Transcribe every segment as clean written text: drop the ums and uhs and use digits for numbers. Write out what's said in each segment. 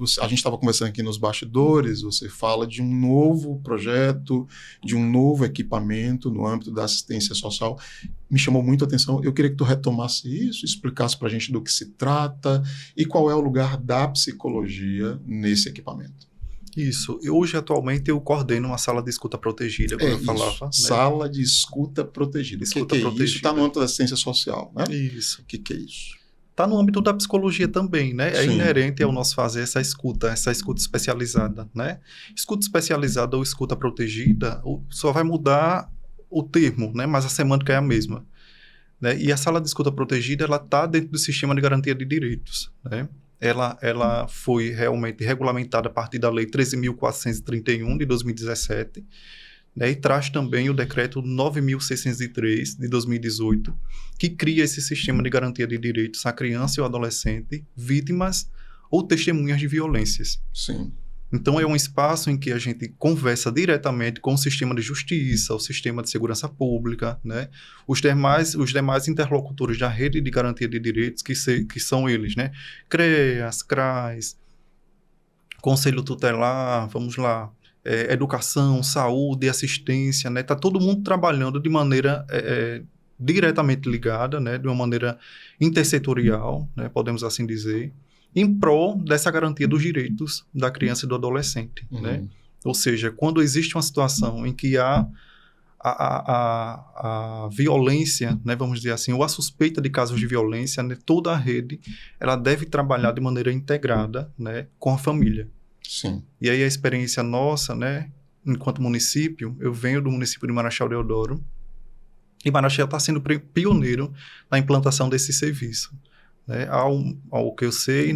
A gente estava conversando aqui nos bastidores, você fala de um novo projeto, de um novo equipamento no âmbito da assistência social. Me chamou muito a atenção. Eu queria que tu retomasse isso, explicasse para a gente do que se trata e qual é o lugar da psicologia nesse equipamento. Isso. Hoje, atualmente, eu coordeno uma sala de escuta protegida, como eu falava. Né? Sala de escuta protegida. O que é isso? Está no âmbito da assistência social, né? Isso. O que é isso? Está no âmbito da psicologia também, né? É Sim. inerente ao nosso fazer essa escuta especializada, né? Escuta especializada ou escuta protegida só vai mudar o termo, né? Mas a semântica é a mesma. Né? E a sala de escuta protegida, ela está dentro do sistema de garantia de direitos, né? Ela foi realmente regulamentada a partir da Lei 13.431, de 2017, né, e traz também o Decreto 9.603, de 2018, que cria esse sistema de garantia de direitos à criança e ao adolescente, vítimas ou testemunhas de violências. Sim. Então, é um espaço em que a gente conversa diretamente com o sistema de justiça, o sistema de segurança pública, né? Os demais interlocutores da rede de garantia de direitos, que são eles, né? CREAS, CRAS, Conselho Tutelar, vamos lá, educação, saúde, assistência, né? Está todo mundo trabalhando de maneira diretamente ligada, né? De uma maneira intersetorial, né? Podemos assim dizer, em prol dessa garantia dos direitos da criança e do adolescente, né? Ou seja, quando existe uma situação em que há a violência, né, vamos dizer assim, ou a suspeita de casos de violência, né, toda a rede ela deve trabalhar de maneira integrada, né, com a família. Sim. E aí a experiência nossa, né, enquanto município, eu venho do município de Marechal Deodoro, e Marechal está sendo pioneiro na implantação desse serviço. Né, ao que eu sei...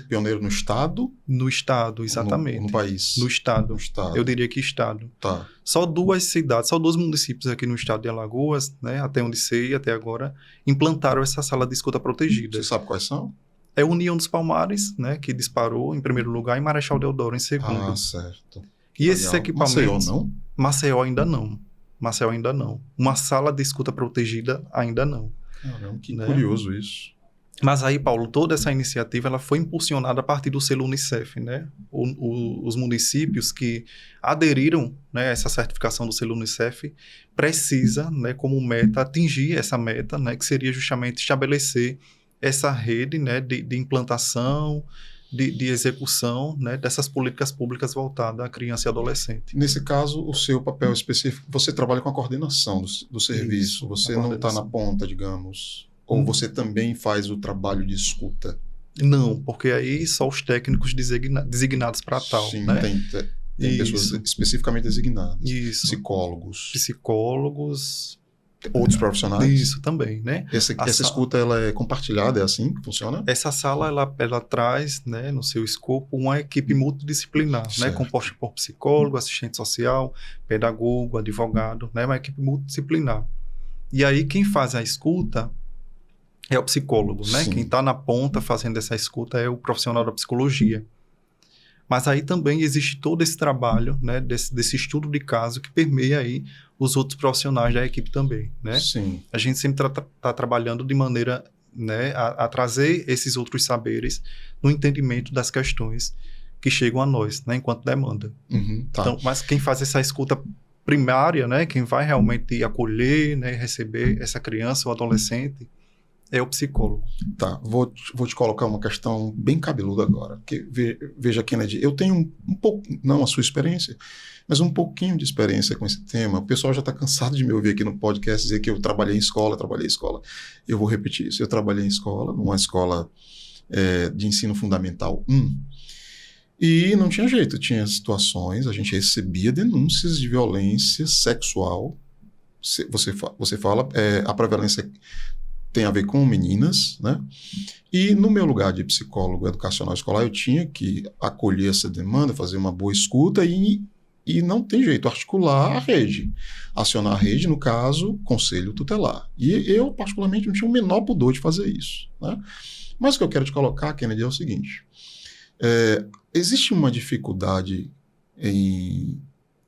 Pioneiro no Estado? No Estado, exatamente. No país? No Estado. No Estado. Eu diria que Estado. Tá. Só 2 cidades, só 2 municípios aqui no Estado de Alagoas, né, até onde sei, até agora, implantaram essa sala de escuta protegida. Você sabe quais são? É União dos Palmares, né, que disparou em primeiro lugar, e Marechal Deodoro em segundo. Ah, certo. E Legal. esses equipamentos... Maceió, não? Maceió ainda não. Maceió ainda não. Uma sala de escuta protegida ainda não. Caramba, que né? curioso isso. Mas aí, Paulo, toda essa iniciativa ela foi impulsionada a partir do selo Unicef, né? Os municípios que aderiram, né, a essa certificação do selo Unicef precisa, né, como meta, atingir essa meta, né, que seria justamente estabelecer essa rede, né, de implantação, de execução, né, dessas políticas públicas voltadas à criança e adolescente. Nesse caso, o seu papel específico, você trabalha com a coordenação do serviço, Isso, você não está na ponta, digamos... Ou você também faz o trabalho de escuta? Não, porque aí só os técnicos designados para tal. Sim, né? tem pessoas especificamente designadas. Isso. Psicólogos. Outros profissionais? Isso, também, né? Essa escuta, ela é compartilhada, é assim que funciona? Essa sala, ela traz, né, no seu escopo, uma equipe multidisciplinar, né, composta por psicólogo, assistente social, pedagogo, advogado, né, uma equipe multidisciplinar. E aí, quem faz a escuta é o psicólogo, né? Sim. Quem está na ponta fazendo essa escuta é o profissional da psicologia. Mas aí também existe todo esse trabalho, né? Desse estudo de caso que permeia aí os outros profissionais da equipe também, né? Sim. A gente sempre está trabalhando de maneira, né, a trazer esses outros saberes no entendimento das questões que chegam a nós, né? Enquanto demanda. Tá. Então, mas quem faz essa escuta primária, né? Quem vai realmente acolher, né? Receber essa criança ou adolescente é o psicólogo. Tá, vou te colocar uma questão bem cabeluda agora. Porque, veja, Kennedy, eu tenho um pouco, não a sua experiência, mas um pouquinho de experiência com esse tema. O pessoal já está cansado de me ouvir aqui no podcast dizer que eu trabalhei em escola. Eu vou repetir isso. Eu trabalhei em escola, numa escola de ensino fundamental 1. E não tinha jeito, tinha situações, a gente recebia denúncias de violência sexual. Você fala, a prevalência tem a ver com meninas, né? E no meu lugar de psicólogo educacional escolar, eu tinha que acolher essa demanda, fazer uma boa escuta e não tem jeito, articular a rede. Acionar a rede, no caso, conselho tutelar. E eu, particularmente, não tinha o menor pudor de fazer isso, né? Mas o que eu quero te colocar, Kennedy, é o seguinte. Existe uma dificuldade em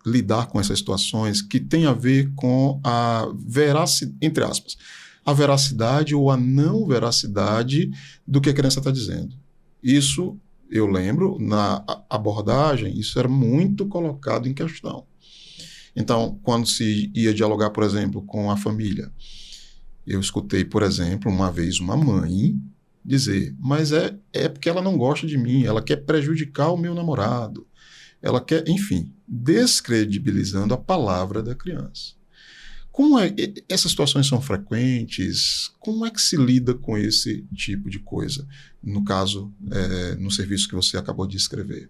lidar com essas situações que tem a ver com a veracidade, entre aspas, a veracidade ou a não veracidade do que a criança está dizendo. Isso Eu lembro, na abordagem, isso era muito colocado em questão. Então, quando se ia dialogar, por exemplo, com a família, eu escutei, por exemplo, uma vez uma mãe dizer, mas é porque ela não gosta de mim, ela quer prejudicar o meu namorado, ela quer, enfim, descredibilizando a palavra da criança. Essas situações são frequentes? Como é que se lida com esse tipo de coisa? No caso, no serviço que você acabou de escrever.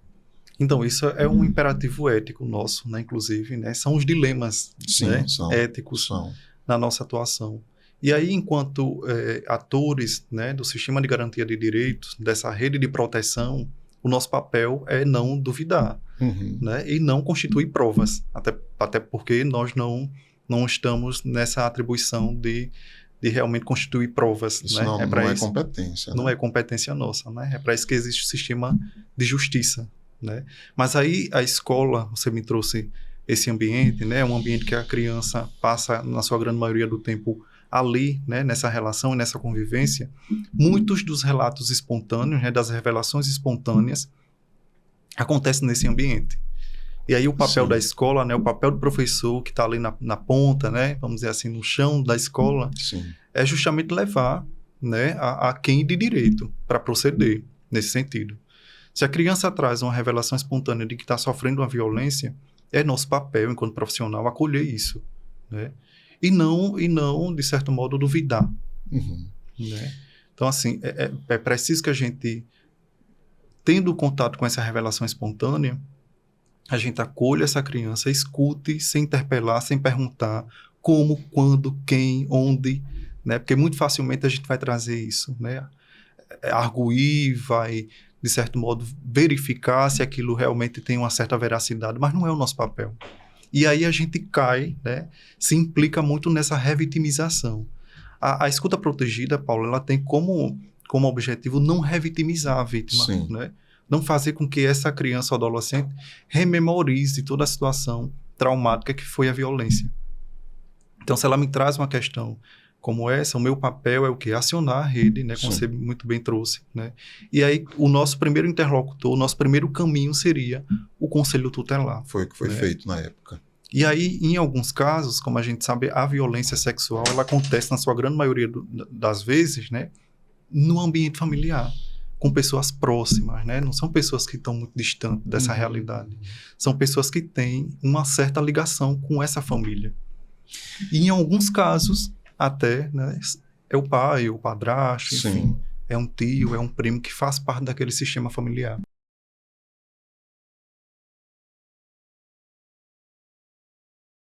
Então, isso é um imperativo ético nosso, né? Inclusive, né? São os dilemas, Sim, né? são, éticos são. na nossa atuação. E aí, enquanto atores, né, do sistema de garantia de direitos, dessa rede de proteção, o nosso papel é não duvidar, Uhum. né? E não constituir provas, até porque nós não estamos nessa atribuição de realmente constituir provas. Isso né? não é competência. Não né? é competência nossa, né? É para isso que existe o sistema de justiça, né? Mas aí a escola, você me trouxe esse ambiente, né? Um ambiente que a criança passa, na sua grande maioria do tempo, ali, né? Nessa relação, nessa convivência. Muitos dos relatos espontâneos, né? Das revelações espontâneas, acontecem nesse ambiente. E aí o papel Sim. da escola, né? O papel do professor que está ali na ponta, né? Vamos dizer assim, no chão da escola, Sim. é justamente levar, né, a quem de direito para proceder nesse sentido. Se a criança traz uma revelação espontânea de que está sofrendo uma violência, é nosso papel, enquanto profissional, acolher isso, né? E não, de certo modo, duvidar. Uhum. Né? Então, assim, é preciso que a gente, tendo contato com essa revelação espontânea, a gente acolha essa criança, escute, sem interpelar, sem perguntar como, quando, quem, onde, né? Porque muito facilmente a gente vai trazer isso, né? Arguir, vai, de certo modo, verificar se aquilo realmente tem uma certa veracidade, mas não é o nosso papel. E aí a gente cai, né? Se implica muito nessa revitimização. A escuta protegida, Paulo, ela tem como objetivo não revitimizar a vítima, Sim. né? Não fazer com que essa criança ou adolescente rememorize toda a situação traumática que foi a violência. Então, se ela me traz uma questão como essa, o meu papel é o quê? Acionar a rede, né? Como Sim. você muito bem trouxe, né? E aí, o nosso primeiro interlocutor, o nosso primeiro caminho seria o conselho tutelar. Foi o que foi né? feito na época. E aí, em alguns casos, como a gente sabe, a violência sexual, ela acontece, na sua grande maioria das vezes, né? No ambiente familiar, com pessoas próximas, né? Não são pessoas que estão muito distantes dessa realidade. São pessoas que têm uma certa ligação com essa família. E em alguns casos, até, né, é o pai, o padrasto, enfim, Sim. é um tio, é um primo que faz parte daquele sistema familiar.